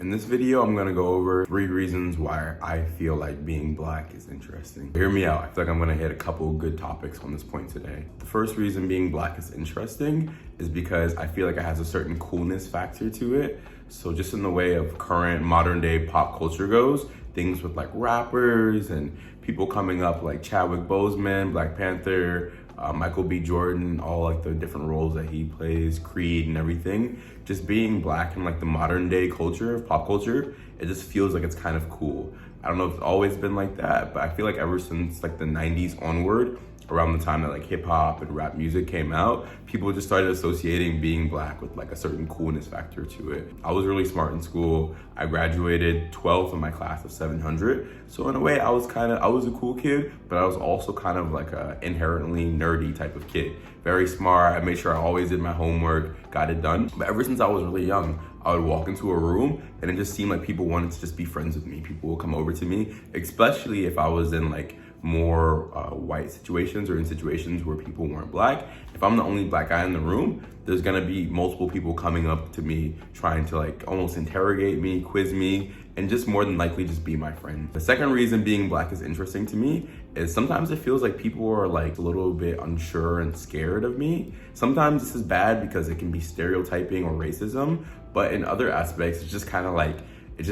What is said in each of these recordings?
In this video, I'm gonna go over 3 reasons why I feel like being black is interesting. Hear me out. I feel like I'm gonna hit a couple good topics on this point today. The first reason being black is interesting is because I feel like it has a certain coolness factor to it. So just in the way of current modern day pop culture goes, things with like rappers and people coming up like Chadwick Boseman, Black Panther, Michael B. Jordan, all like the different roles that he plays, Creed and everything. Just being black in like the modern day culture, pop culture, it just feels like it's kind of cool. I don't know if it's always been like that, but I feel like ever since like the 90s onward, around the time that like hip hop and rap music came out, people just started associating being black with like a certain coolness factor to it. I was really smart in school. I graduated 12th in my class of 700. So in a way, I was a cool kid, but I was also kind of like a inherently nerdy type of kid. Very smart. I made sure I always did my homework, got it done. But ever since I was really young, I would walk into a room and it just seemed like people wanted to just be friends with me. People would come over to me, especially if I was in like more white situations or in situations where people weren't black. If I'm the only black guy in the room, there's gonna be multiple people coming up to me trying to like almost interrogate me, quiz me, and just more than likely just be my friend. The second reason being black is interesting to me is sometimes it feels like people are like a little bit unsure and scared of me. Sometimes this is bad because it can be stereotyping or racism, but in other aspects, it's just kind of like, it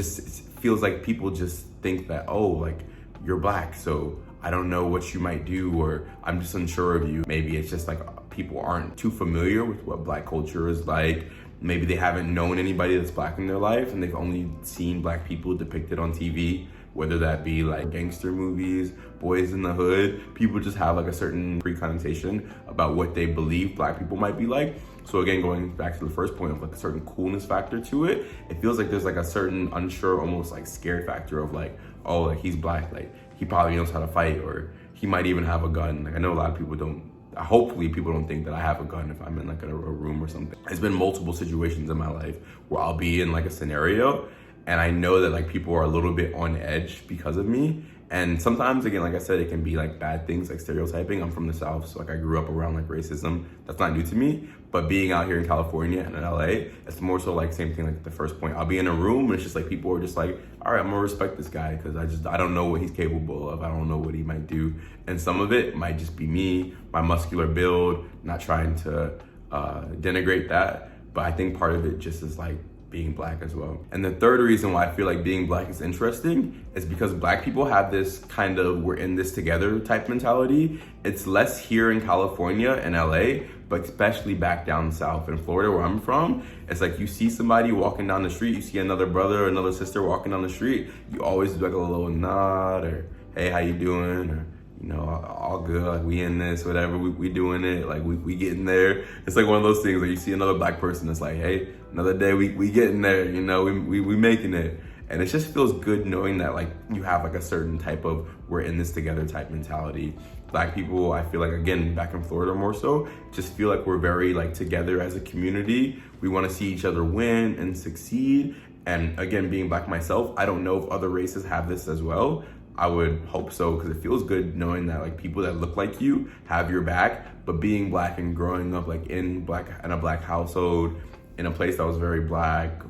feels like people just think that, oh, like you're black, so I don't know what you might do, or I'm just unsure of you. Maybe it's just like people aren't too familiar with what black culture is like. Maybe they haven't known anybody that's black in their life and they've only seen black people depicted on TV, whether that be like gangster movies, Boys in the Hood. People just have like a certain pre-connotation about what they believe black people might be like. So again, going back to the first point of like a certain coolness factor to it, it feels like there's like a certain unsure, almost like scared factor of like, oh, like he's black, like he probably knows how to fight, or he might even have a gun. Like I know a lot of people don't, hopefully people don't think that I have a gun if I'm in like a room or something. There's been multiple situations in my life where I'll be in like a scenario and I know that like people are a little bit on edge because of me. And sometimes, again, like I said, it can be like bad things like stereotyping. I'm from the South, so like I grew up around like racism. That's not new to me. But being out here in California and in LA, it's more so like same thing like the first point. I'll be in a room and it's just like people are just like, all right, I'm gonna respect this guy because I don't know what he's capable of. I don't know what he might do. And some of it might just be me, my muscular build, not trying to denigrate that. But I think part of it just is like being black as well. And the third reason why I feel like being black is interesting is because black people have this kind of we're in this together type mentality. It's less here in California and LA, but especially back down south in Florida where I'm from. It's like you see somebody walking down the street, you see another brother or another sister walking down the street, you always do like a little nod or hey, how you doing? Or you know, all good, like we in this, whatever, we doing it, like we getting there. It's like one of those things where you see another black person, it's like, hey, another day we getting there, you know, we making it. And it just feels good knowing that like you have like a certain type of we're in this together type mentality. Black people, I feel like, again, back in Florida more so, just feel like we're very like together as a community. We wanna see each other win and succeed. And again, being black myself, I don't know if other races have this as well. I would hope so, because it feels good knowing that like people that look like you have your back. But being black and growing up like in a black household, in a place that was very black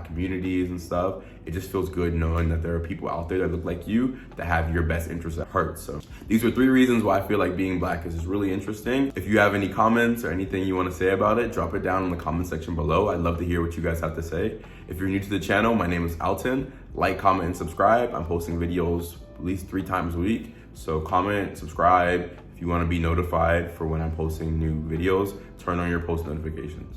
communities and stuff, it just feels good knowing that there are people out there that look like you that have your best interests at heart. So these are 3 reasons why I feel like being black is really interesting. If you have any comments or anything you want to say about it, drop it down in the comment section below. I'd love to hear what you guys have to say. If you're new to the channel, my name is Alton. Like, comment, and subscribe. I'm posting videos at least 3 times a week. So comment, subscribe. If you want to be notified for when I'm posting new videos, turn on your post notifications.